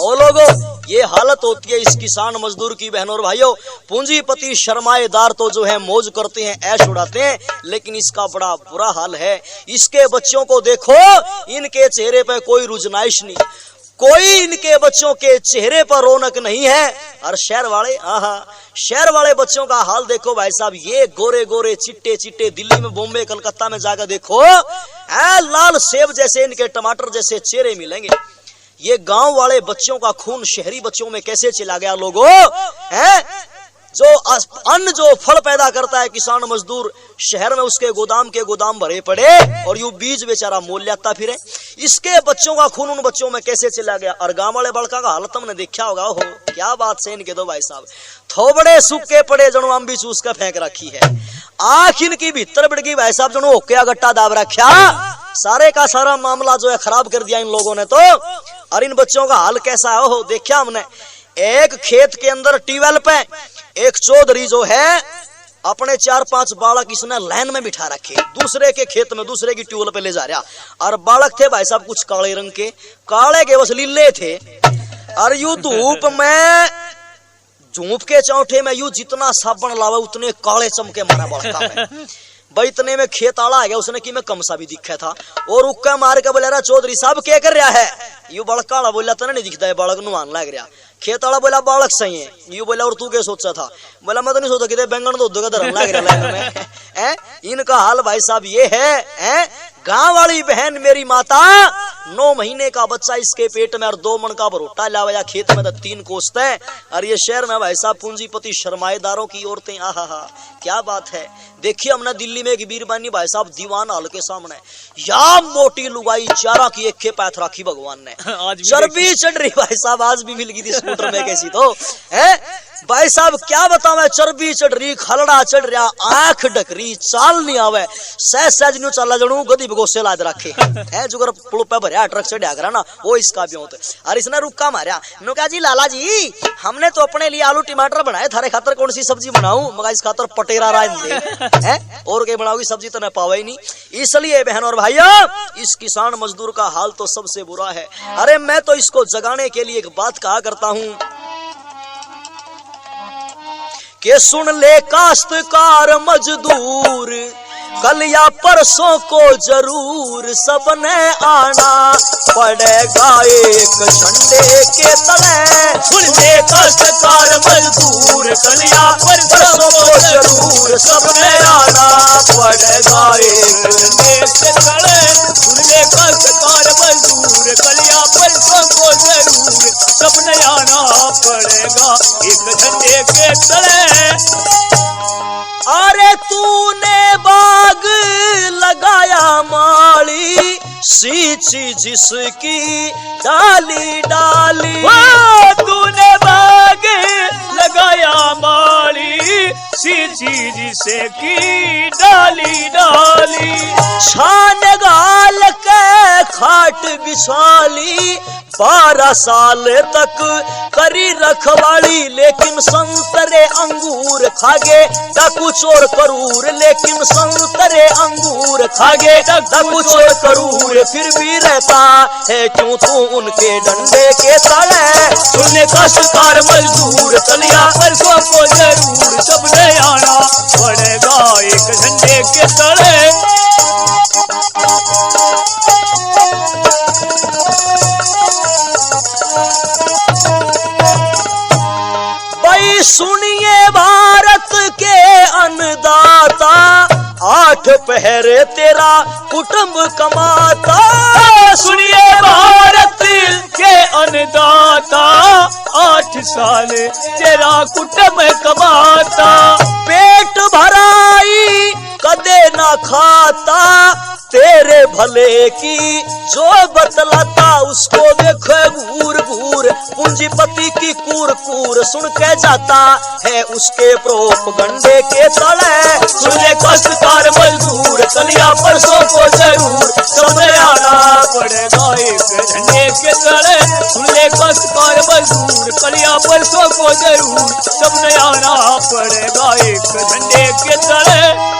ओ लोगों, ये हालत होती है इस किसान मजदूर की बहनों और भाइयों। पूंजीपति शर्माएदार तो जो है मौज करते हैं, ऐश उड़ाते हैं, लेकिन इसका बड़ा बुरा हाल है। इसके बच्चों को देखो, इनके चेहरे पर कोई रुजनाइश नहीं, कोई इनके बच्चों के चेहरे पर रौनक नहीं है। और शहर वाले, शहर वाले बच्चों का हाल देखो भाई साहब, ये गोरे गोरे चिट्टे चिट्टे, दिल्ली में, बॉम्बे, कलकत्ता में जाकर देखो, लाल सेब जैसे, इनके टमाटर जैसे चेहरे मिलेंगे। ये गांव वाले बच्चों का खून शहरी बच्चों में कैसे चला गया लोगों? जो अन्न, जो फल पैदा करता है किसान मजदूर, शहर में उसके गोदाम भरे पड़े और यू बीज बेचारा मोल लेता फिरे। इसके बच्चों का खून उन बच्चों में कैसे चला गया? और गांव वाले बड़का का हालत हमने देखा होगा। हो क्या बात से इनके दो भाई साहब, थोबड़े सूखे पड़े जनू अम्बी चूस कर फेंक रखी है, आंख इनकी भीतर बढ़ गई भाई साहब, जनू ओक्या गट्टा दाब रखा। सारे का सारा मामला जो है खराब कर दिया इन लोगों ने तो। और इन बच्चों का हाल कैसा है? हो देखा हमने, एक खेत के अंदर ट्यूबवेल पे एक चौधरी जो है अपने 4-5 बालक इसने लाइन में बिठा रखे, दूसरे के खेत में, दूसरे की ट्यूबवेल पे ले जा रहा। और बालक थे भाई साहब कुछ काले रंग के, काले के बस लीले थे। और यू धूप में, धूप के चौथे में यू जितना साबुन लावा उतने काले चमके मारा बड़का में। भाई इतने में खेत आला आ गया, उसने कि मैं कम सा भी दिखा था, और उक्का मार के बोला, चौधरी साहब क्या कर रहा है? यू बड़का आला बोला, तना नहीं दिखता है, बालक नुमान लग रहा। खेत वाला बोला बालक सही है। यू बोला और तू क्या सोचा था? बोला मैं तो नहीं सोचा कि बैंगन तो का धर्म लग रहा है। इनका हाल भाई साहब ये है, गांव वाली बहन मेरी माता, 9 महीने का बच्चा इसके पेट में और 2 मन का भरोटा लावा, खेत में तो 3 कोसते हैं। और ये शहर में भाई साहब पूंजीपति शर्माएदारों की औरतें, आहा क्या बात है। देखिए हमने दिल्ली में एक बीरबानी भाई साहब दीवान हाल के सामने, या मोटी लुगाई चारा की एक के पैथ राखी भगवान ने, चर्बी चढ़ रही भाई साहब, आज भी मिल गई थी स्कूटर में कैसी तो है भाई साहब, क्या बताऊं मैं, चर्बी चढ़ रही, खलड़ा चढ़ रहा, आंख ढक रही, चाल नहीं आवे, सहज न्यू चला जनू गदी भगोसे लाद रखे है, जुगर पुल पे भरिया ट्रक से ढाक रहा ना, वो इसका भी होता। और इसने रुक्का मारा, नुका जी लाला जी हमने तो अपने लिए आलू टमाटर बनाए, थारे खातर कौन सी सब्जी बनाऊं? मगर इस खातर पटेरा राय दे है, और के बनाओगी सब्जी तो न पावा ही नहीं। इसलिए बहन और भाइयों, इस किसान मजदूर का हाल तो सबसे बुरा है। अरे मैं तो इसको जगाने के लिए एक बात कहा करता हूं कि सुन ले काश्तकार मजदूर, कल या परसों को जरूर सबने आना पड़ेगा एक झंडे के तले। सुन ले काश्तकार मजदूर, कल या परसों को जरूर सबने आना पड़ेगा एक झंडे के तले। सुन ले काश्तकार मजदूर, कल या परसों को जरूर सबने आना पड़ेगा एक झंडे के तले। अरे तूने बाग लगाया माली, सींची जिसकी डाली डाली, तूने बाग लगाया माली, सींची जिसकी डाली डाली। छान गाल के खाट बिछाली, 12 साल तक करी रखवाली, लेकिन संतरे अंगूर खागे डाकू चोर करूर, लेकिन संतरे अंगूर खागे डाकू चोर करूर, फिर भी रहता है क्यों तू उनके डंडे के तले। सुनने काश्तकार मजदूर, कलिया परसों को जरूर सबने आना पड़ेगा एक झंडे के तले। भाई सुनिए भारत के अन्नदाता, 8 पहरे तेरा कुटुंब कमाता। सुनिए भारत के अन्नदाता, 8 साल तेरा कुटुंब कमाता। पेट भराई कदे ना खाता, तेरे भले की जो बतलाता उसको देखे घूर घूर, पूंजीपति की कूर कूर सुन के जाता है उसके प्रोपगंडे के तले। सुने काश्तकार मजदूर, कलिया परसों को जरूर सबने आना पड़ेगा एक झंडे के तले। सुने काश्तकार मजदूर, कलिया परसों को जरूर सबने आना पड़ेगा एक झंडे के तले।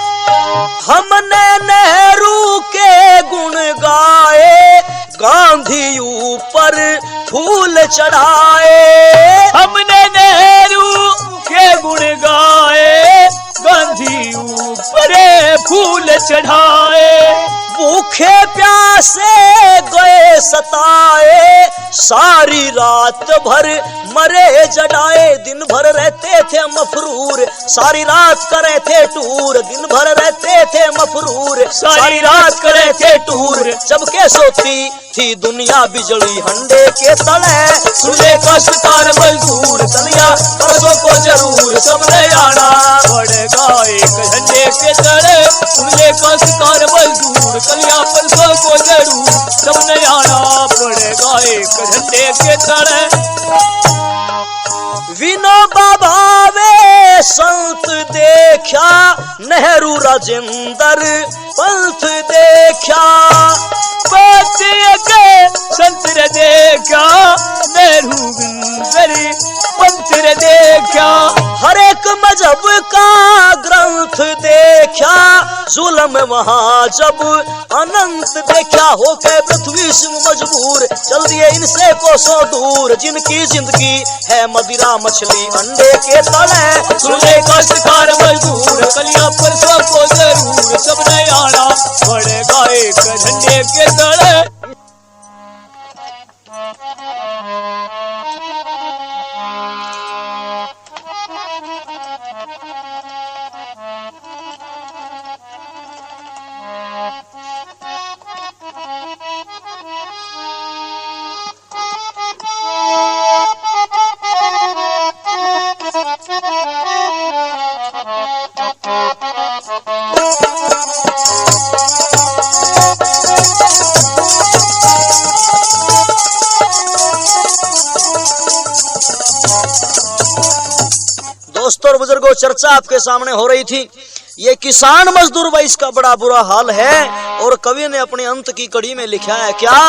हमने नेहरू के गुण गाए, गांधी ऊपर फूल चढ़ाए। हमने नेहरू के गुण गाए, गांधी ऊपर फूल चढ़ाए। भूखे प्यासे गए सताए, सारी रात भर मरे जड़ाए। दिन भर रहते थे मफरूर, सारी रात करे थे टूर। दिन भर रहते थे मफरूर, सारी रात करे थे टूर। जब के सोती थी दुनिया बिजली हंडे के तले, सुने कष्टकार मजदूर कलिया परसों को जरूर सबने आना पड़ेगा एक झंडे के तले। सुने कष्टकार मजदूर कलिया परसों को जरूर सबने आना पड़ेगा एक झंडे के तले। विनोबा भावे संत देखा, नेहरू राजेंद्र पंथ देखा। संतर देखा, नेहरू बिंदरी पंतर देखा। हर एक मजहब का ग्रंथ देखा, जुल्म वहाँ जब अनंत देखा। हो के पृथ्वी सिंह मजबूर, चल दिए इनसे कोसों दूर। जिनकी जिंदगी है मदिरा मछली अंडे के तले, सुने कष्टकार मजदूर कलिया परसों को जरूर सबने आना पड़ेगा एक झंडे के तले। दोस्तों और बुजुर्गों, चर्चा आपके सामने हो रही थी, ये किसान मजदूर भाई इसका बड़ा बुरा हाल है। और कवि ने अपने अंत की कड़ी में लिखा है क्या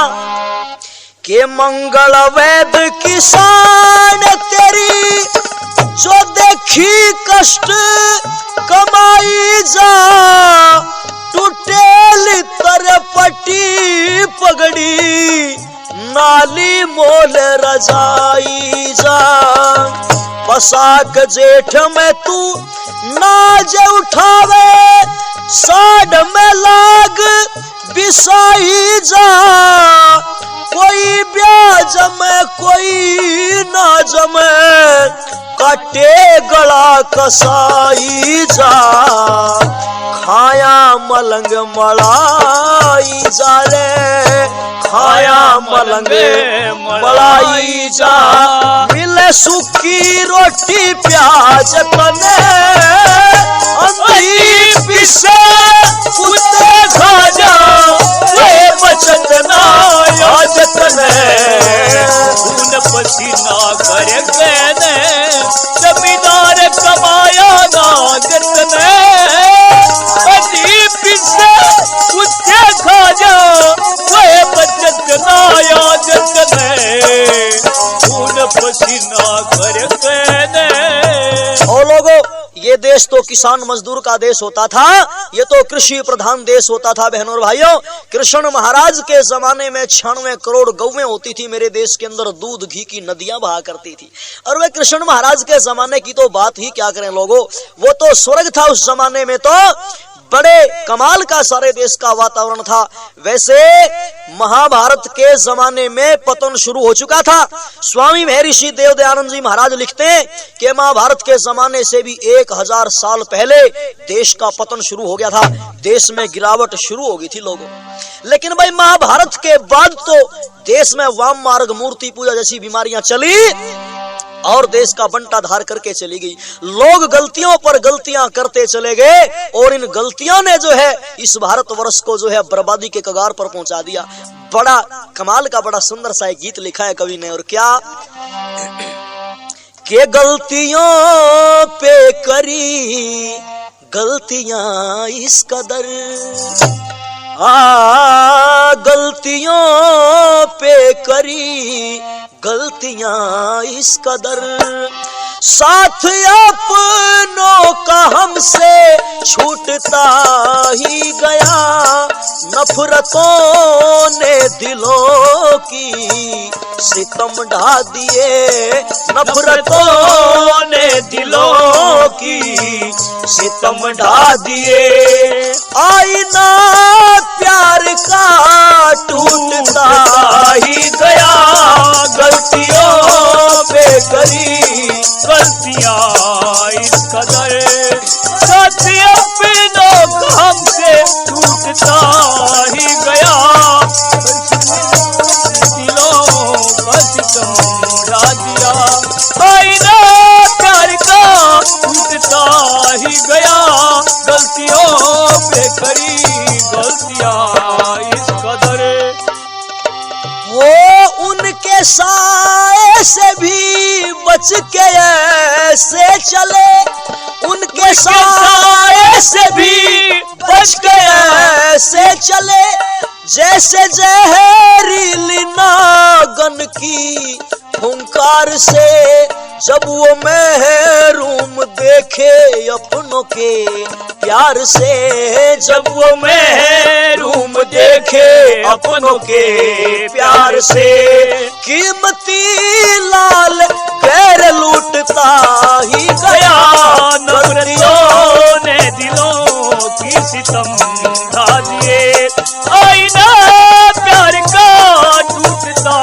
कि मंगल वैद किसान तेरी, जो देखी कष्ट कमाई जा। टूटेल तरपटी पगड़ी, नाली मोल रजाई जा। पसाक जेठ में तू नाज उठावे, साढ़ में लाग बिसाई जा। कोई ब्याज में कोई ना जमे, काटे गला कसाई जा। खाया मलंग मलाई जा रे, खाया मलंग मलाई जा। मिले सूखी रोटी प्याज तने, अंधी पिसे कुत्ते खा जा। ये बचत ना याद तने, खून पसीना कर गए जमींदार कमाया ना जतने। अंधी पिसे कुत्ते खा जा, ये बचत ना याद तने। खून पसीना कर गए। और लोगों, ये देश तो किसान मजदूर का देश होता था, ये तो कृषि प्रधान देश होता था। बहनों और भाइयों, कृष्ण महाराज के जमाने में 96 करोड़ गौवें होती थी मेरे देश के अंदर, दूध घी की नदियां बहा करती थी। और वे कृष्ण महाराज के जमाने की तो बात ही क्या करें लोगों, वो तो स्वर्ग था उस जमाने में, तो बड़े कमाल का सारे देश का वातावरण था। वैसे महाभारत के जमाने में पतन शुरू हो चुका था। स्वामी महर्षि देवदयानंद जी महाराज लिखते हैं कि महाभारत के जमाने से भी 1000 साल पहले देश का पतन शुरू हो गया था, देश में गिरावट शुरू हो गई थी लोगों। लेकिन भाई महाभारत के बाद तो देश में वाम मार्ग, मूर्ति पूजा जैसी बीमारियां चली और देश का बंटा धार करके चली गई। लोग गलतियों पर गलतियां करते चले गए और इन गलतियों ने जो है इस भारतवर्ष को जो है बर्बादी के कगार पर पहुंचा दिया। बड़ा कमाल का बड़ा सुंदर सा एक गीत लिखा है कवि ने, और क्या के गलतियों पे करी गलतियां इस कदर, गलतियों पे करी गलतियां इस कदर, साथ अपनों का हमसे छूटता ही गया, नफरतों ने दिलों की सितम ढा दिए, नफरतों ने दिलों की सितम ढा दिए। आईना प्यार का टूटता ही गया, गलतियों पे करी गलतियां इस कदर, साथी अपनों का हमसे टूटता ही गया, दिलों का सितम ढा दिया। आईना प्यार का टूटता ही गया, गलतियों पे करी गलतियां इस कदर। वो उनके साए से भी बच के ऐसे चले, उनके साए से भी बच के ऐसे चले, जैसे जहरीली नागन की हुंकार से। जब वो महरूम देखे अपनों के प्यार से, जब वो महरूम देखे अपनों के प्यार से, कीमती लाल गैर लूटता ही गया, नफरतियों ने दिलों की सितम ढा दिए। आईना प्यार का टूटता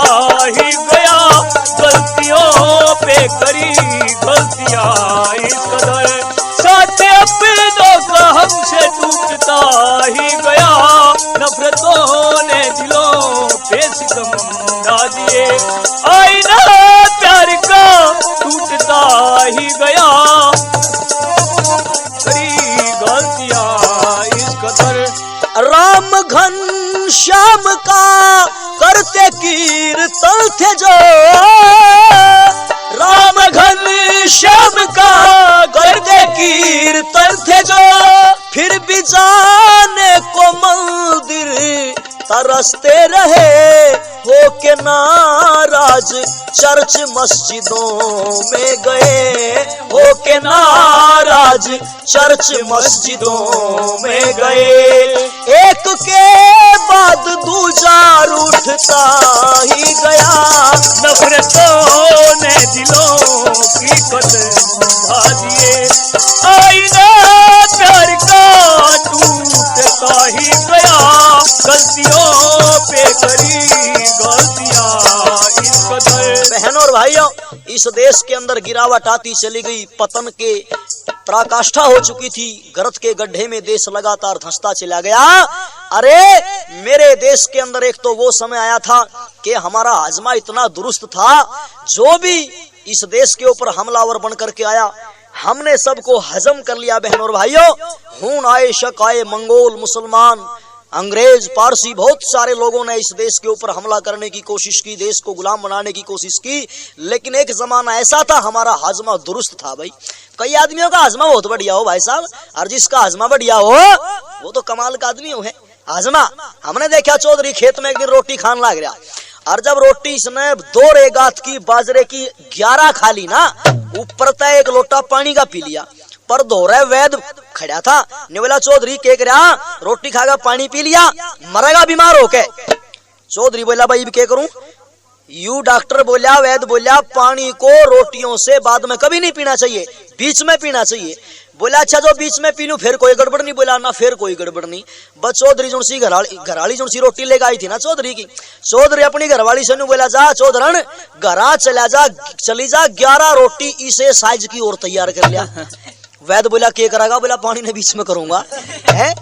ही गया, गलतियों पे करी गलतियां इस कदर, साथ अपनों का हमसे टूटता ही गया, नफरतों ने दिलों पे सितम ढा दिए। आईना प्यार का टूटता ही गया, करी गलतियां इस कदर। राम घन श्याम का करते कीर्तन थे जो, राम घन श्याम का करते कीर्तन थे जो, फिर भी जाने को मंदिर तरसते रहे, हो के नाराज चर्च मस्जिदों में गए, हो के नाराज चर्च मस्जिदों में गए। एक के बाद दूजा रूठता ही गया, नफरतों ने दिलों की कदर ढा दिए। आईना प्यार का टूटता ही गया, गलतियों पे करी गलतियां इस कदर। बहनों और भाइयों, इस देश के अंदर गिरावट आती चली गई, पतन के पराकाष्ठा हो चुकी थी, गर्त के गड्ढे में देश लगातार धंसता चला गया। अरे मेरे देश के अंदर एक तो वो समय आया था कि हमारा हाजमा इतना दुरुस्त था, जो भी इस देश के ऊपर हमलावर बन करके आया, हमने सबको हजम कर लिया। बहनों और भाइयों, खून आए, शक आए, मंगोल, मुसलमान, अंग्रेज, पारसी, बहुत सारे लोगों ने इस देश के ऊपर हमला करने की कोशिश की, देश को गुलाम बनाने की कोशिश की, लेकिन एक जमाना ऐसा था हमारा हाजमा दुरुस्त था। भाई कई आदमियों का हाजमा बहुत बढ़िया हो भाई साहब, और जिसका हाजमा बढ़िया हो वो तो कमाल का आदमी है। हाजमा हमने देखा, चौधरी खेत में एक दिन रोटी खान लग गया, और जब रोटी इसने 2 रेगात की बाजरे की 11 खा ली ना, ऊपर तय 1 लोटा पानी का पी लिया, पर दोहरा वैद खड़ा था, ने बोला चौधरी के करा, रोटी खागा पानी पी लिया, मरेगा बीमार होके। चौधरी बोला भाई क्या करूं? यू डॉक्टर बोला, वैद बोला, पानी को रोटियों से बाद में कभी नहीं पीना चाहिए, बीच में पीना चाहिए। बोला अच्छा जो बीच में पी लूं फिर कोई गड़बड़ नहीं? बोला ना फिर कोई गड़बड़ नहीं। बस चौधरी जुनसी घराली जुनसी रोटी लेकर आई थी ना चौधरी की, चौधरी अपनी घरवाली से बोला जा चौधरन घरा चली जा 11 रोटी इसे साइज की और तैयार कर लिया। वैद बोला क्या करेगा? बोला पानी ने बीच में करूंगा। है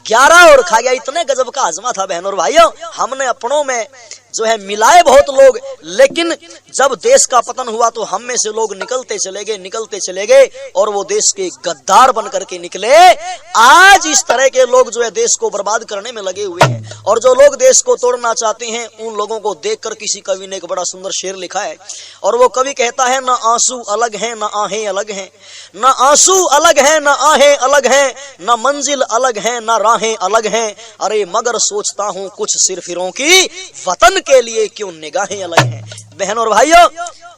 11 और खा गया, इतने गजब का हाजमा था। बहनों और भाइयों, हमने अपनों में जो है मिलाए बहुत लोग, लेकिन जब देश का पतन हुआ तो हम में से लोग निकलते चले गए और वो देश के गद्दार बन करके निकले। आज इस तरह के लोग जो है देश को बर्बाद करने में लगे हुए हैं, और जो लोग देश को तोड़ना चाहते हैं उन लोगों को देखकर किसी कवि ने एक बड़ा सुंदर शेर लिखा है, और वो कवि कहता है न आंसू अलग हैं न आहें अलग हैं, न आंसू अलग हैं न आहें अलग हैं, न मंजिल अलग हैं न राहें अलग हैं, अरे मगर सोचता हूँ कुछ सिरफिरों की वतन के लिए क्यों निगाहें अलग हैं। बहनों और भाइयों,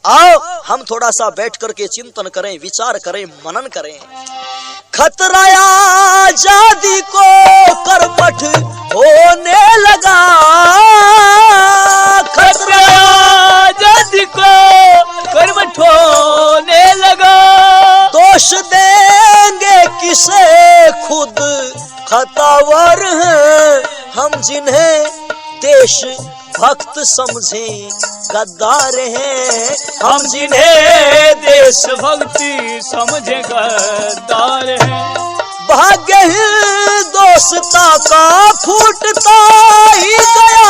आओ हम थोड़ा सा बैठ करके चिंतन करें, विचार करें, मनन करें। खतरा आजादी को कर्मठ होने लगा, खतरा आजादी को कर्मठ होने लगा। दोष देंगे किसे, खुद खतावर हैं हम, जिन्हें देश भक्त समझें गद्दार हैं हम, जिन्हें देश भक्ति समझे गद्दार हैं। भाग्य दोस्ता का फूटता ही गया,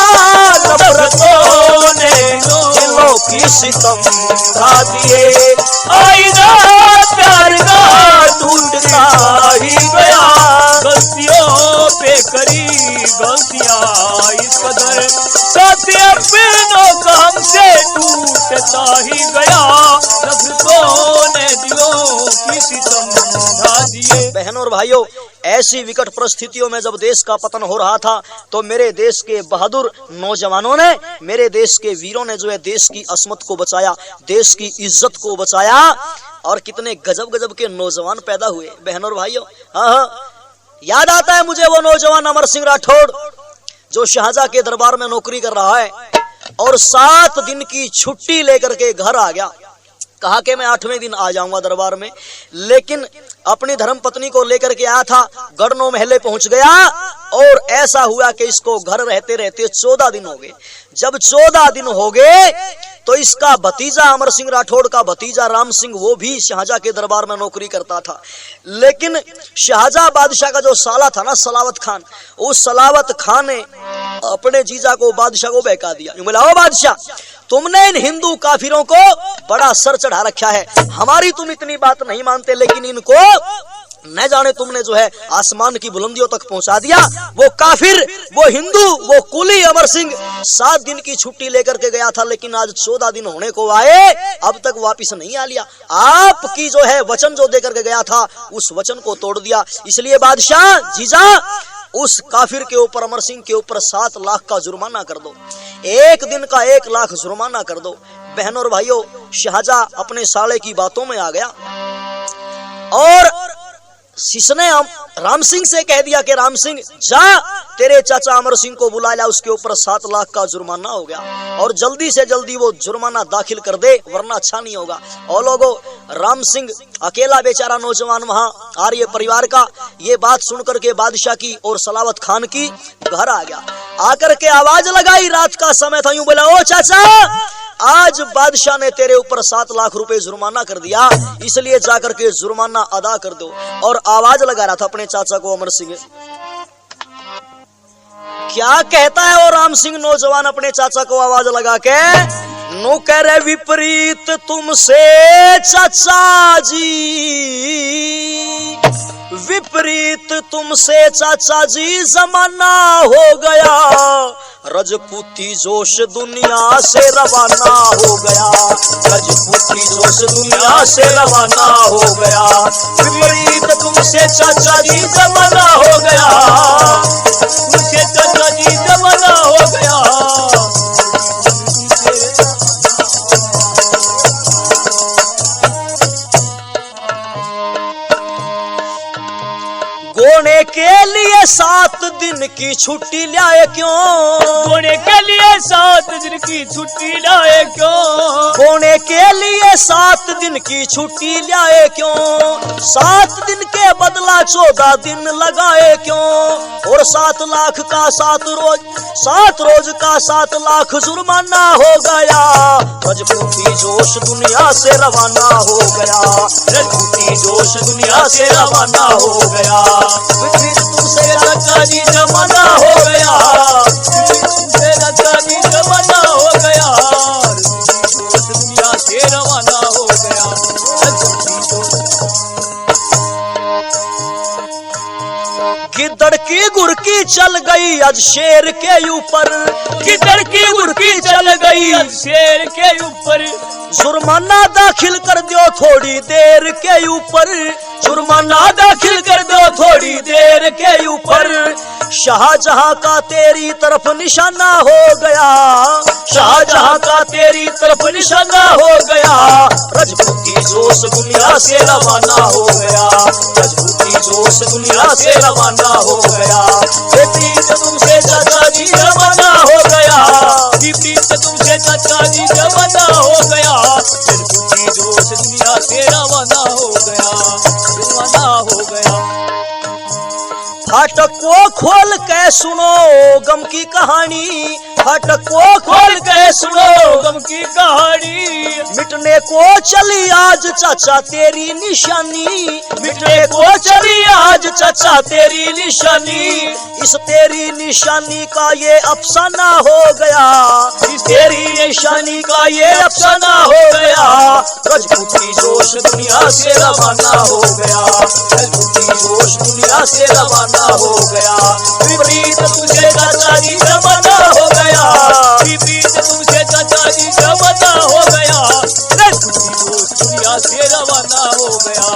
नफरतों ने दिलों की सितम ढा दिए। आईना प्यार का टूटता ही गया, गलतियों पे करी गलतियां इस कदर, साथी अपनों का हमसे टूटता ही गया। नफरतों ने दिलों की सितम ढा दिए। बहनों और भाइयों, ऐसी विकट परिस्थितियों में जब देश का पतन हो रहा था तो मेरे देश के बहादुर नौजवानों ने, मेरे देश के वीरों ने जो है देश की अस्मत को बचाया, देश की इज्जत को बचाया। और कितने गजब गजब के नौजवान पैदा हुए बहनों और भाइयों। हाँ, याद आता है मुझे वो नौजवान अमर सिंह राठौड़ जो शाहजहां के दरबार में नौकरी कर रहा है और 7 दिन की छुट्टी लेकर के घर आ गया। कहा कि मैं 8वें दिन आ जाऊंगा दरबार में, लेकिन अपनी धर्म पत्नी को लेकर के आया था, गढ़ महले पहुंच गया और ऐसा हुआ कि इसको घर रहते रहते 14 दिन हो गए। जब 14 दिन हो गए तो इसका भतीजा अमर सिंह राठौड़ का भतीजा राम सिंह, वो भी शाहजहां के दरबार में नौकरी करता था, लेकिन शाहजहां बादशाह का जो साला था ना सलावत खान, उस सलावत खान ने अपने जीजा को बादशाह को बहका दिया। बोला, ओ बादशाह, तुमने इन हिंदू काफिरों को बड़ा सर चढ़ा रखा है, हमारी तुम इतनी बात नहीं मानते, लेकिन इनको न जाने तुमने जो है आसमान की बुलंदियों तक पहुंचा दिया। वो काफिर, वो हिंदू, वो कुली अमर सिंह 7 दिन की छुट्टी लेकर के गया था, लेकिन आज 14 दिन होने को आए, अब तक वापिस नहीं आ लिया। आपकी जो है वचन जो देकर के गया था उस वचन को तोड़ दिया। इसलिए बादशाह जीजा, उस काफिर के ऊपर, अमर सिंह के ऊपर 7 लाख का जुर्माना कर दो, 1 दिन का 1 लाख जुर्माना कर दो। बहनों और भाइयों, शाहजहां अपने साले की बातों में आ गया और जिसने राम सिंह से कह दिया कि राम सिंह जा, तेरे चाचा अमर सिंह को बुला ला, उसके ऊपर 7 लाख का जुर्माना हो गया और जल्दी से जल्दी वो जुर्माना दाखिल कर दे, वरना अच्छा नहीं होगा। और लोगों, राम सिंह अकेला बेचारा नौजवान वहां आर्य परिवार का, ये बात सुनकर के बादशाह की और सलावत खान की घर आ गया। आकर के आवाज लगाई, रात का समय था, यूं बोला, ओ चाचा, आज बादशाह ने तेरे ऊपर 7 लाख रुपए जुर्माना कर दिया, इसलिए जाकर के जुर्माना अदा कर दो। और आवाज लगा रहा था अपने चाचा को अमर सिंह। क्या कहता है वो राम सिंह नौजवान अपने चाचा को आवाज लगा के, नु करे विपरीत तुमसे चाचा जी, विपरीत तुमसे चाचा जी जमाना हो गया, रजपूती जोश दुनिया से रवाना हो गया, रजपूती जोश दुनिया से रवाना हो गया, विपरीत तुमसे चाचा जी जमाना हो गया, तुमसे चाचा जी जमाना हो गया। गोने के लिए 7 दिन की छुट्टी लाए क्यों, गोने के लिए 7 दिन की छुट्टी लाए क्यों, गोने के लिए 7 दिन की छुट्टी लाए क्यों, 7 दिन के बदला 14 दिन लगाए क्यों, और 7 लाख का 7 रोज का 7 लाख जुर्माना हो गया, रजपूती जोश दुनिया से रवाना हो गया, रजपूती जोश दुनिया से रवाना हो गया, विपरीत तुमसे चाचा जी जमाना हो गया, तुमसे चाचा जी जमाना हो गया, दुनिया से रवाना हो गया। गिद्दड़ की गुड़की चल गई आज शेर के ऊपर, गिद्दड़ की गुड़की चल गई आज शेर के ऊपर, जुर्माना दाखिल कर दो थोड़ी देर के ऊपर, जुर्माना दाखिल कर दो थोड़ी देर के ऊपर, शाहजहां का तेरी तरफ निशाना हो गया, शाहजहां का तेरी तरफ निशाना हो गया, रजपूती जोश दुनिया से रवाना हो गया, रजपूती जोश दुनिया से रवाना हो गया। ये प्रीत तुमसे चाचा जी रवाना हो गया, ये प्रीत तुमसे चाचा जी रवाना हो गया। रजपूती जोश दुनिया से रवाना हो गया, रवाना हो गया। फाटक को खोल के सुनो गम की कहानी, फाटक को खोल के सुनो गम की कहानी। मिटने को चली आज चाचा तेरी निशानी, मिटने को चली आज चाचा तेरी निशानी। इस तेरी निशानी का ये अफसाना हो गया, इस तेरी निशानी का ये अफसाना हो गया। रजपूती जोश दुनिया से रवाना हो गया, रजपूती जोश दुनिया से रवाना हो गया। विपरीत तुझे चाचा जी रवाना हो गया, विपरीत तुझे चाचा जी रवाना हो गया। रजपूती जोश दुनिया से रवाना हो गया,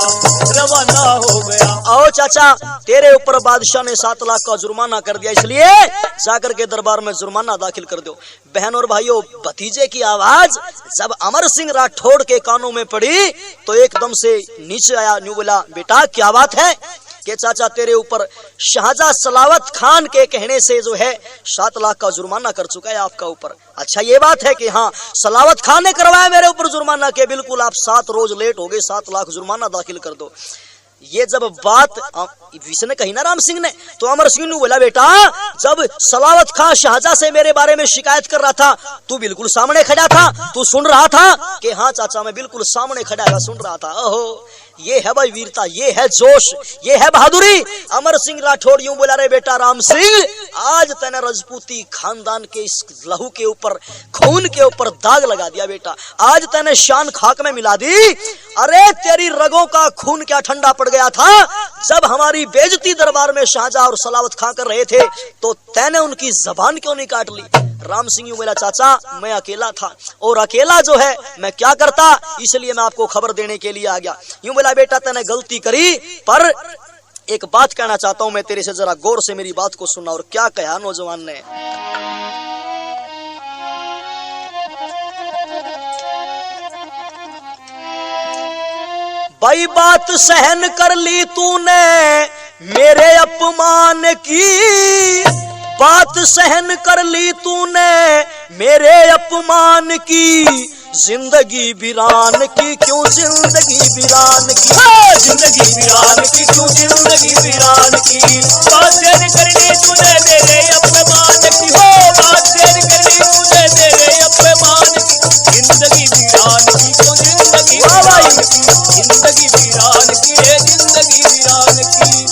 रवाना हो गया। आओ चाचा, तेरे ऊपर बादशाह ने 7 लाख का जुर्माना कर दिया, इसलिए जाकर के दरबार में जुर्माना दाखिल कर दो। बहन और भाइयों, भतीजे की आवाज जब अमर सिंह राठौड़ के कानों में पड़ी तो एकदम से नीचे आया, न्यू बोला, बेटा क्या बात है कि चाचा तेरे ऊपर शाहजहां सलावत खान के कहने से जो है 7 लाख का जुर्माना कर चुका है आपका ऊपर। अच्छा ये बात है कि हाँ, सलावत खान ने करवाया मेरे ऊपर जुर्माना के, बिल्कुल आप 7 रोज लेट हो गए, 7 लाख जुर्माना दाखिल कर दो। ये जब बात विष्णु ने कही ना राम सिंह ने, तो अमर सिंह ने बोला, बेटा जब सलावत खान शाहजहां से मेरे बारे में शिकायत कर रहा था, तू बिल्कुल सामने खड़ा था, तू सुन रहा था कि हाँ चाचा मैं बिल्कुल सामने खड़ा था, सुन रहा था। ओहो, ये है भाई वीरता, ये है जोश, ये है बहादुरी। अमर सिंह राठौड़ यूं बोला, रे बेटा राम सिंह, आज तैने राजपूती खानदान के इस लहू के ऊपर, खून के ऊपर दाग लगा दिया बेटा, आज तैने शान खाक में मिला दी। अरे तेरी रगों का खून क्या ठंडा पड़ गया था जब हमारी बेइज्जती दरबार में शाहजहां और सलावत खां कर रहे थे, तो तैने उनकी जबान क्यों नहीं काट ली। राम सिंह यूं बोला, चाचा मैं अकेला था और अकेला जो है मैं क्या करता, इसलिए मैं आपको खबर देने के लिए आ गया। यूं बोला, बेटा तैने गलती करी, पर एक बात कहना चाहता हूं मैं तेरे से, जरा गौर से मेरी बात को सुनना। और क्या कहा नौजवान ने, भाई बात सहन कर ली तूने मेरे अपमान की, बात सहन कर ली तूने मेरे अपमान की, जिंदगी वीरान की क्यों जिंदगी वीरान की, जिंदगी वीरान की क्यों जिंदगी वीरान की। बात सहन कर ली तूने मेरे अपमान की, हो बात सहन कर ली तूने मेरे अपमान की, जिंदगी वीरान की क्यों जिंदगी वीरान की, जिंदगी वीरान की है जिंदगी वीरान की।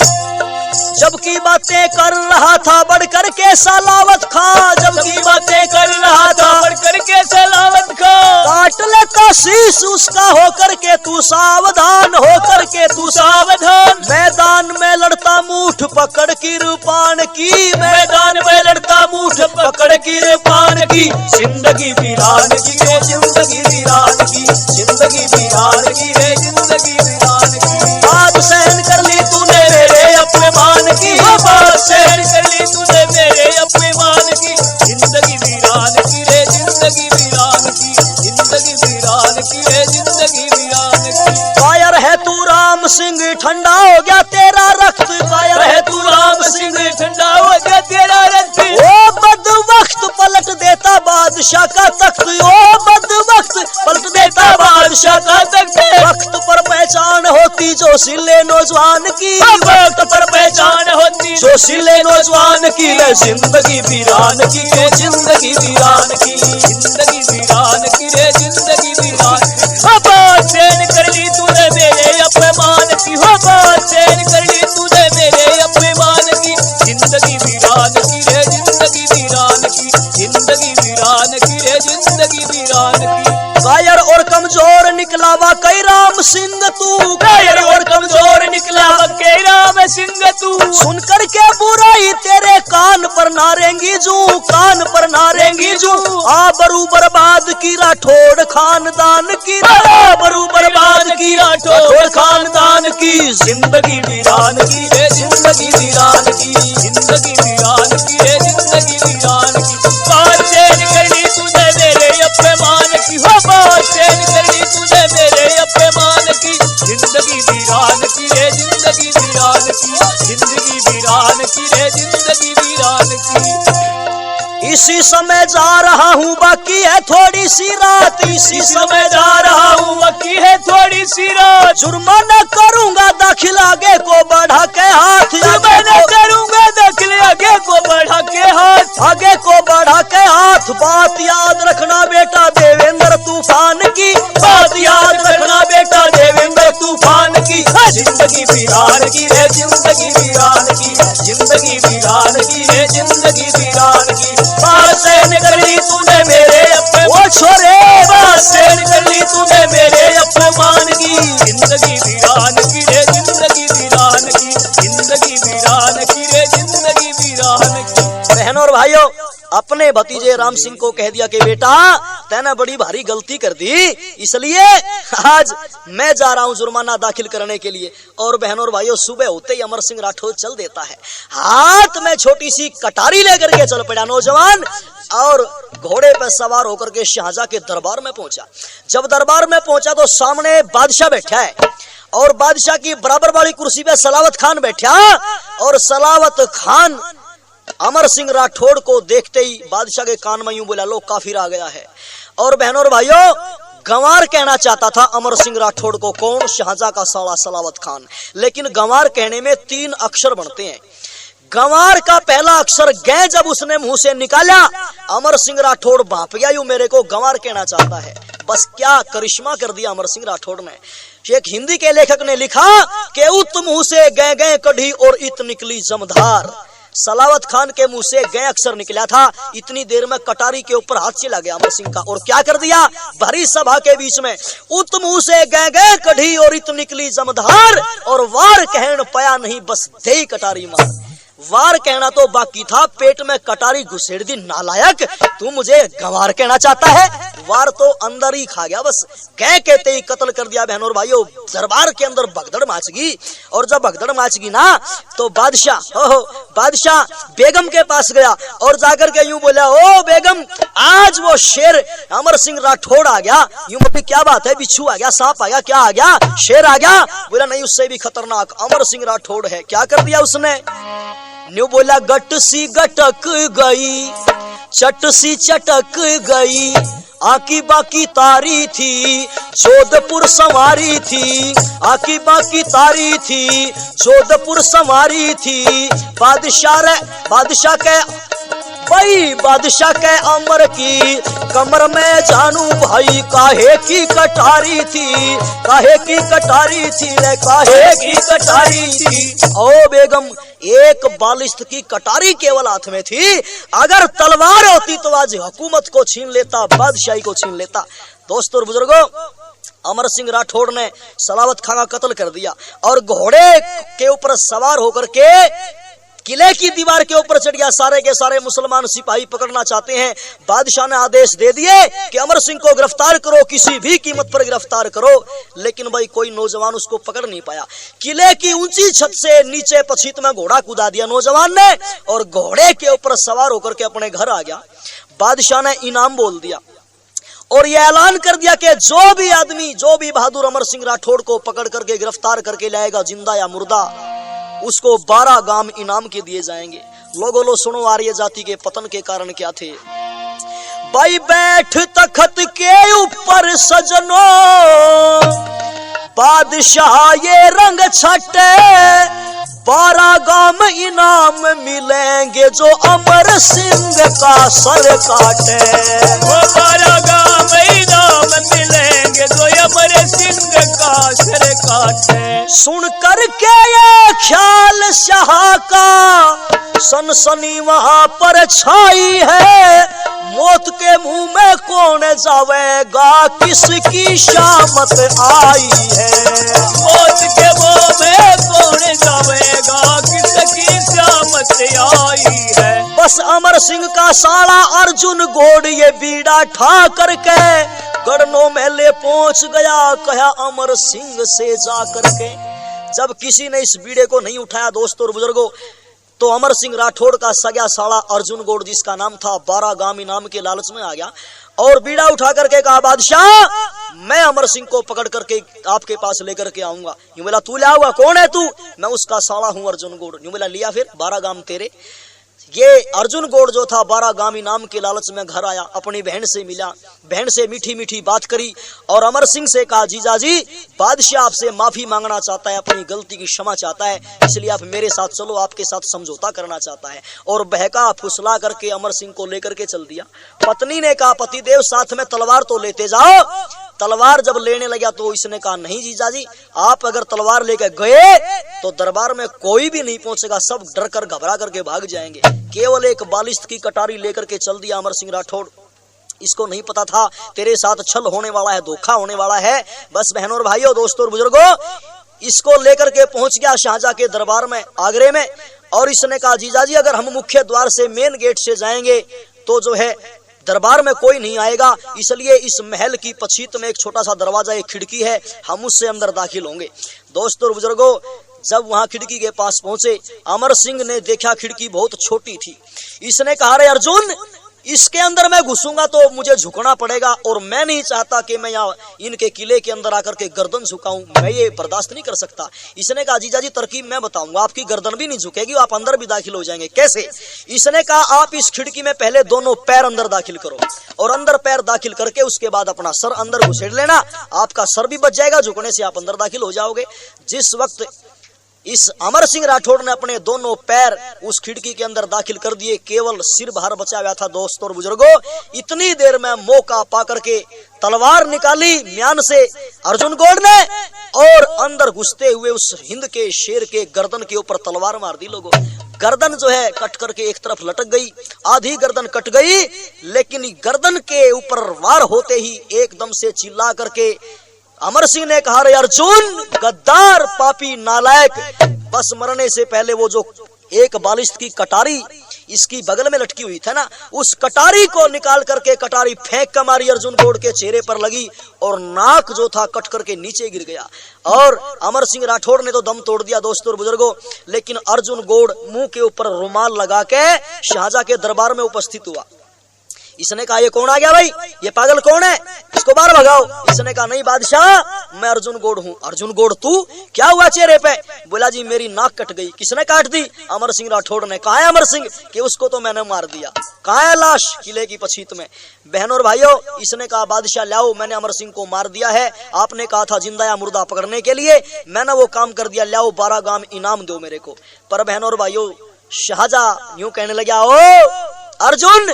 जबकि बातें कर रहा था बढ़कर के सलावत खां, जबकि बातें कर रहा था बढ़कर के सलावत खां, काट लेता शीश उसका होकर के तू सावधान, होकर के तू सावधान। मैदान में लड़ता मूठ पकड़ किरपान की, मैदान में लड़ता मूठ पकड़ किरपान की, जिंदगी वीरान की है जिंदगी वीरान की, जिंदगी वीरान की है जिंदगी वीरान की। बात सहन कर ली तूने मेरे अपमान की, बात सहन कर ली तूने मेरे अपमान की, जिंदगी वीरान की है जिंदगी वीरान की, जिंदगी वीरान की है जिंदगी वीरान की। कायर है तू राम सिंह ठंडा हो गया तेरा रक्त, कायर है तू राम सिंह ठंडा हो गया तेरा रक्त। ओ बद वक्त पलट देता बादशाह का तख्त, ओ बद वक्त पलट देता बादशाह का तख्त। वक्त पर पहचान होती जो सिले नौजवान की, वक्त पर पहचान होती जो सिले नौजवान की, जिंदगी वीरान की है जिंदगी वीरान की, जिंदगी वीरान की है जिंदगी वीरान की। बात सहन कर ली तूने मेरे अपमान की, हो बात सहन कर ली तूने मेरे अपमान की, जिंदगी वीरान की है जिंदगी वीरान की, जिंदगी वीरान की है जिंदगी वीरान की। कायर और कमजोर निकला वाकई राम सिंह तू, कायर और कमजोर निकला वाकई राम सिंह तू। सुनकर के बुराई तेरे कान पर नारेंगी जू, कान पर नारेंगी जू। आबरू बर्बाद की राठौड़ खानदान की, आबरू बर्बाद की राठौड़ खानदान की, जिंदगी वीरान की है जिंदगी वीरान की, जिंदगी वीरान की है जिंदगी वीरान की। बात सहन कर ली तूने मेरे अपमान की, हो बात सहन कर ली तूने मेरे वीरान की रे जिंदगी वीरान की, जिंदगी वीरान की रे जिंदगी वीरान की। इसी समय जा रहा हूँ बाकी है थोड़ी सी रात, इसी समय जा रहा हूँ बाकी है थोड़ी सी रात, जुर्माना करूंगा दाखिल आगे को बढ़ा के हाथ, जुर्माना करूंगा दाखिल आगे को बढ़ा के हाथ, आगे को बढ़ा के हाथ। बात याद रखना बेटा देवेंद्र तूफान की, बात याद रखना बेटा देवेंद्र तूफान की। जिंदगी वीरान की रे जिंदगी वीरान की, जिंदगी वीरान की रे जिंदगी वीरान की। बात से निकल ली तूने मेरे ओ छोरे, बात से निकल ली तूने मेरे अपमान की। जिंदगी वीरान की रे जिंदगी वीरान की, जिंदगी वीरान की रे जिंदगी वीरान की। बहनों और भाइयों, अपने भतीजे राम सिंह को कह दिया कि बेटा तैने बड़ी भारी गलती कर दी, इसलिए आज मैं जा रहा हूं जुर्माना दाखिल करने के लिए। और बहनों और भाइयों, सुबह होते ही अमर सिंह राठौर चल देता है, हाथ में छोटी सी कटारी लेकर के चल पड़ा नौजवान, और घोड़े पर सवार होकर के शाहजहां के दरबार में पहुंचा। जब दरबार में पहुंचा तो सामने बादशाह बैठा है, और बादशाह की बराबर वाली कुर्सी पे सलावत खान बैठा, और सलावत खान अमर सिंह राठौड़ को देखते ही बादशाह के कान में यूं बोला, लो काफिर आ गया है। और बहनों और भाइयों, गंवार कहना चाहता था अमर सिंह राठौड़ को, कौन? शाहजहां का साला सलावत खान। लेकिन गंवार कहने में 3 अक्षर बनते हैं। गंवार का पहला अक्षर ग जब उसने मुंह से निकाला, अमर सिंह राठौड़ भाप गया, यूं मेरे को गंवार कहना चाहता है। बस क्या करिश्मा कर दिया अमर सिंह राठौड़ ने। एक हिंदी के लेखक ने लिखा कि उत मुंह से गे कढ़ी और इत निकली जमधार। सलावत खान के मुंह से गे अक्षर निकला था, इतनी देर में कटारी के ऊपर हाथ चला गया अमर सिंह का, और क्या कर दिया भरी सभा के बीच में, उत मुंह से गे कढ़ी और इत निकली जमधार, और वार कहन पया नहीं बस दे कटारी मार। वार कहना तो बाकी था, पेट में कटारी घुसेड़ दी नालायक, तू मुझे गंवार कहना चाहता है? वार तो अंदर ही खा गया, बस कह कहते ही कत्ल कर दिया। बहनों और भाइयों, दरबार के अंदर भगदड़ मच गई, और जब भगदड़ मच गई ना तो बादशाह बेगम के पास गया और जाकर के यूं बोला, ओ बेगम, आज वो शेर अमर सिंह राठौड़ आ गया। यूं बोली, क्या बात है? बिच्छू आ गया, सांप आ गया, क्या आ गया? शेर आ गया? बोला नहीं, उससे भी खतरनाक अमर सिंह राठौड़ है। क्या कर दिया उसने? न्यू बोला, गट सी गटक गई, चट सी चटक गई, आकी बाकी तारी थी जोधपुर संवारी थी, आकी बाकी तारी थी जोधपुर संवारी थी। बादशाह के भाई, बादशाह के अमर की कमर में जानू भाई, काहे की कटारी थी, काहे की कटारी थी रे, काहे की कटारी थी। ओ बेगम, एक बालिश्त की कटारी केवल हाथ में थी, अगर तलवार होती तो आज हुकूमत को छीन लेता, बादशाही को छीन लेता। दोस्तों और बुजुर्गों, अमर सिंह राठौड़ ने सलावत खान का कत्ल कर दिया, और घोड़े के ऊपर सवार होकर के किले की दीवार के ऊपर चढ़ गया। सारे के सारे मुसलमान सिपाही पकड़ना चाहते हैं। बादशाह ने आदेश दे दिए कि अमर सिंह को गिरफ्तार करो, किसी भी कीमत पर गिरफ्तार करो। लेकिन भाई कोई नौजवान उसको पकड़ नहीं पाया। किले की ऊंची छत से नीचे पछीत में घोड़ा कूदा दिया नौजवान ने, और घोड़े के ऊपर सवार होकर के अपने घर आ गया। बादशाह ने इनाम बोल दिया और यह ऐलान कर दिया कि जो भी आदमी, जो भी बहादुर अमर सिंह राठौड़ को पकड़ करके गिरफ्तार करके लाएगा, जिंदा या मुर्दा, उसको 12 गाम इनाम के दिए जाएंगे। लोगों लो सुनो, आर्य जाति के पतन के कारण क्या थे। भाई बैठ तखत के ऊपर सजनो, बादशाह ये रंग छटे, 12 गाम इनाम मिलेंगे जो अमर सिंह का सर काटे। 12 गाम इनाम मिलेंगे जो अमर सिंह का सर काटे। सुन करके ये ख्याल शाह का सनसनी वहां पर छाई है, मौत के मुंह में कौन जावेगा, किसकी शामत आई है। मौत के मुंह में कौन जावेगा, किसकी शामत आई है। बस अमर सिंह का साला अर्जुन गोड़ ये बीड़ा ठा करके गढ़नों में ले पहुंच गया, कहा अमर सिंह से जा करके। जब किसी ने इस बीड़े को नहीं उठाया दोस्तों और बुजुर्गों, तो अमर सिंह राठौड़ का सगा साला अर्जुन गोड़, जिसका नाम था, 12 गाम इनाम के लालच में आ गया। और बीड़ा उठा करके कहा, बादशाह मैं अमर सिंह को पकड़ करके आपके पास लेकर के आऊंगा। यूं बोला, तू लिया हुआ कौन है तू? मैं उसका साला हूं अर्जुन गौड़। यूं बोला, लिया फिर 12 गाम तेरे। ये अर्जुन गौड़ जो था 12 गाम इनाम के लालच में घर आया, अपनी बहन से मिला, बहन से मीठी मीठी बात करी और अमर सिंह से कहा, जीजा जी बादशाह आपसे माफी मांगना चाहता है, अपनी गलती की क्षमा चाहता है, इसलिए आप मेरे साथ चलो, आपके साथ समझौता करना चाहता है। और बहका फुसला करके अमर सिंह को लेकर के चल दिया। पत्नी ने कहा, पतिदेव साथ में तलवार तो लेते जाओ। तलवार जब लेने लगा तो इसने कहा, नहीं जीजा जी, आप अगर तलवार लेकर गए तो दरबार में कोई भी नहीं पहुंचेगा, सब डर कर घबरा करके भाग जाएंगे। केवल एक बालिश की कटारी लेकर के चल दिया अमर सिंह राठौड़। इसको नहीं पता था तेरे साथ छल होने वाला है, धोखा होने वाला है। बस बहनों और भाइयों, दोस्तों और बुजुर्गों, इसको लेकर के पहुंच गया शाहजहां के दरबार में, आगरे में। और इसने कहा, जीजा जी अगर हम मुख्य द्वार से, मेन गेट से जाएंगे तो जो है दरबार में कोई नहीं आएगा, इसलिए इस महल की पछीत में एक छोटा सा दरवाजा, एक खिड़की है, हम उससे अंदर दाखिल होंगे। दोस्तों और बुजुर्गों, जब वहां खिड़की के पास पहुंचे, अमर सिंह ने देखा खिड़की बहुत छोटी थी। इसने कहा, अरे अर्जुन, इसके अंदर मैं घुसूंगा तो मुझे झुकना पड़ेगा और मैं नहीं चाहता कि मैं यहाँ इनके किले के अंदर आकर के गर्दन झुकाऊं, मैं ये बर्दाश्त नहीं कर सकता। इसने कहा, जीजा जी तरकीब मैं बताऊंगा, आपकी गर्दन भी नहीं झुकेगी, आप अंदर भी दाखिल हो जाएंगे। कैसे? इसने कहा, आप इस खिड़की में पहले दोनों पैर अंदर दाखिल करो और अंदर पैर दाखिल करके उसके बाद अपना सर अंदर घुसेड़ लेना, आपका सर भी बच जाएगा, झुकने से आप अंदर दाखिल हो जाओगे। जिस वक्त इस अमर सिंह राठौड़ ने अपने दोनों पैर उस खिड़की के अंदर दाखिल कर दिए, केवल सिर बाहर बचा हुआ था। दोस्तों और बुजुर्गों, इतनी देर में मौका पा करके तलवार निकाली म्यान से अर्जुन गौड़ ने और अंदर घुसते हुए उस हिंद के शेर के गर्दन के ऊपर तलवार मार दी। लोगों, गर्दन जो है कट करके एक तरफ लटक गई, आधी गर्दन कट गई, लेकिन गर्दन के ऊपर वार होते ही एकदम से चिल्ला करके अमर सिंह ने कहा, रे अर्जुन, गद्दार, पापी, नालायक, बस मरने से पहले वो जो एक बालिश की कटारी इसकी बगल में लटकी हुई था ना, उस कटारी को निकाल करके कटारी फेंक कर मारी, अर्जुन गौड़ के चेहरे पर लगी और नाक जो था कट करके नीचे गिर गया और अमर सिंह राठौड़ ने तो दम तोड़ दिया। दोस्तों और बुजुर्गों, लेकिन अर्जुन गौड़ मुंह के ऊपर रुमाल लगा के शाहजहां के दरबार में उपस्थित हुआ। इसने कहा, ये कौन आ गया भाई, ये पागल कौन है, इसको बाहर भगाओ। इसने कहा, नहीं बादशाह, मैं अर्जुन गौड़ हूँ। अर्जुन गौड़ तू? क्या हुआ चेहरे पे? बोला, जी मेरी नाक कट गई। किसने काट दी? अमर सिंह राठौड़ ने। कहा है अमर सिंह? कि उसको तो मैंने मार दिया। कहा है लाश? किले की पछीत में। बहनों और भाइयों, इसने कहा, बादशाह लाओ, मैंने अमर सिंह को मार दिया है, आपने कहा था जिंदा या मुर्दा पकड़ने के लिए, मैंने वो काम कर दिया, लाओ 12 गाम इनाम दो मेरे को। पर बहनों और भाइयों, शाहजहां यूं कहने लगा, ओ अर्जुन,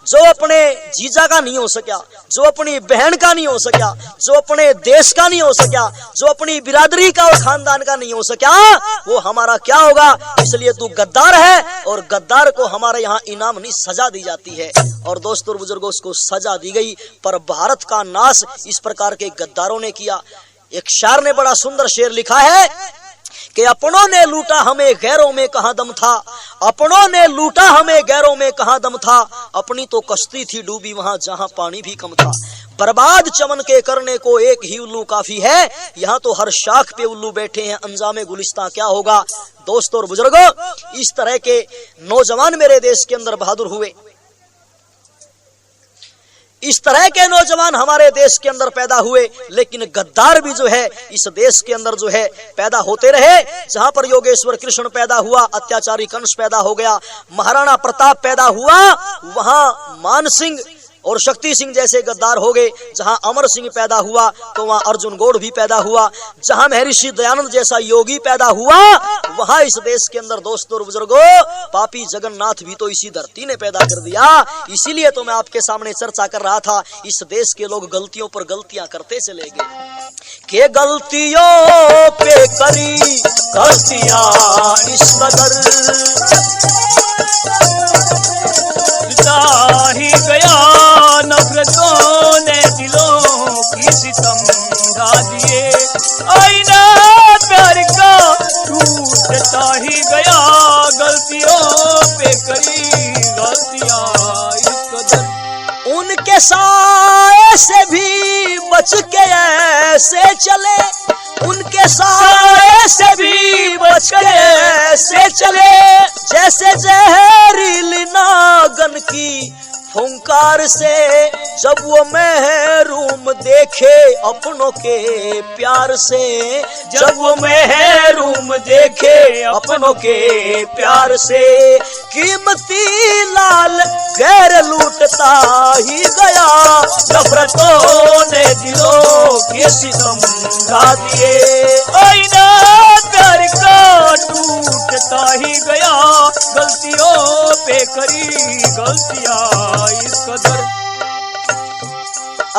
जो अपने जीजा का नहीं हो सका, जो अपनी बहन का नहीं हो सका, जो अपने देश का नहीं हो सका, जो अपनी बिरादरी का और खानदान का नहीं हो सका, वो हमारा क्या होगा? इसलिए तू गद्दार है और गद्दार को हमारे यहाँ इनाम नहीं सजा दी जाती है। और दोस्तों बुजुर्गों, उसको सजा दी गई। पर भारत का नाश इस प्रकार के गद्दारों ने किया। एक शायर ने बड़ा सुंदर शेर लिखा है कि अपनों ने लूटा हमें गैरों में कहां दम था, अपनों ने लूटा हमें गैरों में कहां दम था, अपनी तो कश्ती थी डूबी वहां जहां पानी भी कम था। बर्बाद चमन के करने को एक ही उल्लू काफी है, यहाँ तो हर शाख पे उल्लू बैठे हैं, अंजामे गुलिस्तां क्या होगा। दोस्तों और बुजुर्गों, इस तरह के नौजवान मेरे देश के अंदर बहादुर हुए, इस तरह के नौजवान हमारे देश के अंदर पैदा हुए। लेकिन गद्दार भी जो है इस देश के अंदर जो है पैदा होते रहे। जहां पर योगेश्वर कृष्ण पैदा हुआ, अत्याचारी कंस पैदा हो गया, महाराणा प्रताप पैदा हुआ, वहां मान सिंह और शक्ति सिंह जैसे गद्दार हो गए। जहां अमर सिंह पैदा हुआ तो वहां अर्जुन गौड़ भी पैदा हुआ। जहां महर्षि दयानंद जैसा योगी पैदा हुआ, वहां इस देश के अंदर दोस्तों और बुजुर्गों, पापी जगन्नाथ भी तो इसी धरती ने पैदा कर दिया। इसीलिए तो मैं आपके सामने चर्चा कर रहा था, इस देश के लोग गलतियों पर गलतियां करते चले गए। के गलतियों पे करी गलतियां इस कदर ही गया, नफरतों ने दिलों की सितम ढा दिए, आईना प्यार का टूटता ही गया, गलतियों पे करी गलतियां इस कदर। उनके साए से भी बच के ऐसे चले, उनके साए से भी बच के ऐसे चले, जैसे जहरीली नागन की फुंकार से जब अपनों के प्यार से, जब वो महरूम देखे अपनों के प्यार से, कीमती लाल गैर लूटता ही गया, नफरतों ने दिलों के सितम ढा दिए। आईना प्यार का टूटता ही गया, गलतियों पे करी गलतियां इस कदर।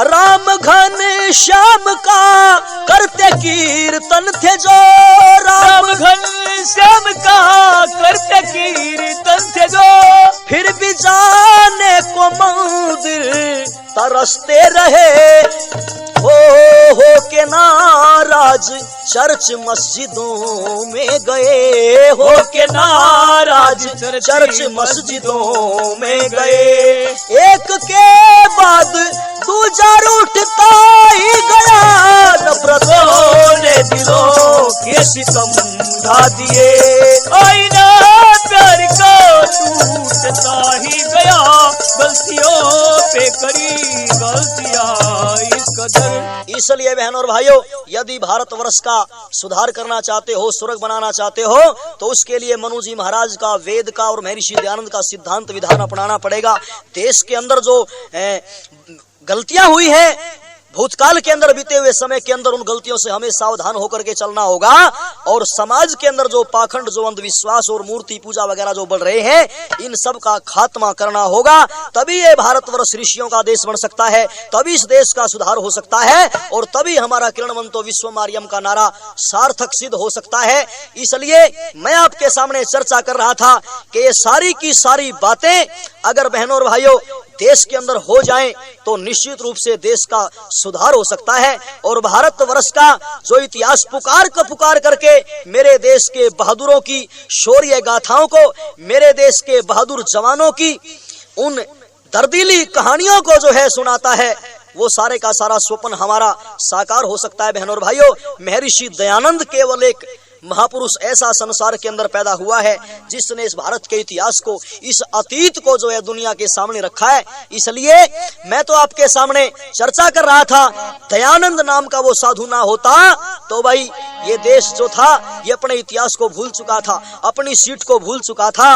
राम घन श्याम का करते कीर्तन थे जो, राम घन श्याम का करते कीर्तन थे जो, फिर भी जाने को मंदिर तरसते रहे, हो के नाराज चर्च मस्जिदों में गए, हो के नाराज चर्च मस्जिदों में गए। एक के बाद दूजा उठता ही गया, नफरतों ने दिलों के सितम ढा दिए। आईना प्यार का टूटता ही गया, गलतियों पे करी गलतियां इस कदर। इसलिए बहनों और भाइयों, यदि भारतवर्ष का सुधार करना चाहते हो, स्वर्ग बनाना चाहते हो, तो उसके लिए मनु जी महाराज का, वेद का और महर्षि दयानंद का सिद्धांत विधान अपनाना पड़ेगा। देश के अंदर जो गलतियां हुई है भूतकाल के अंदर, बीते हुए समय के अंदर, उन गलतियों से हमें सावधान होकर के चलना होगा। और समाज के अंदर जो पाखंड, जो अंधविश्वास और मूर्ति पूजा वगैरह जो बढ़ रहे हैं, इन सब का खात्मा करना होगा। तभी ये भारतवर्ष ऋषियों का देश बन सकता है, तभी इस देश का सुधार हो सकता है, और तभी हमारा किरणवंतो विश्वम आर्यम का नारा सार्थक सिद्ध हो सकता है। इसलिए मैं आपके सामने चर्चा कर रहा था कि ये सारी की सारी बातें अगर बहनों और भाइयों देश के अंदर हो जाएं, तो निश्चित रूप से देश का सुधार हो सकता है। और भारतवर्ष का जो इतिहास पुकार करके मेरे देश के बहादुरों की शौर्य गाथाओं को, मेरे देश के बहादुर जवानों की उन दर्दीली कहानियों को जो है सुनाता है, वो सारे का सारा स्वप्न हमारा साकार हो सकता है। बहनों और भाइयों, महर्षि दयानंद केवल एक महापुरुष ऐसा संसार के अंदर पैदा हुआ है जिसने इस भारत के इतिहास को, इस अतीत को जो है दुनिया के सामने रखा है। इसलिए मैं तो आपके सामने चर्चा कर रहा था, दयानंद नाम का वो साधु ना होता तो भाई ये देश जो था ये अपने इतिहास को भूल चुका था, अपनी सीट को भूल चुका था।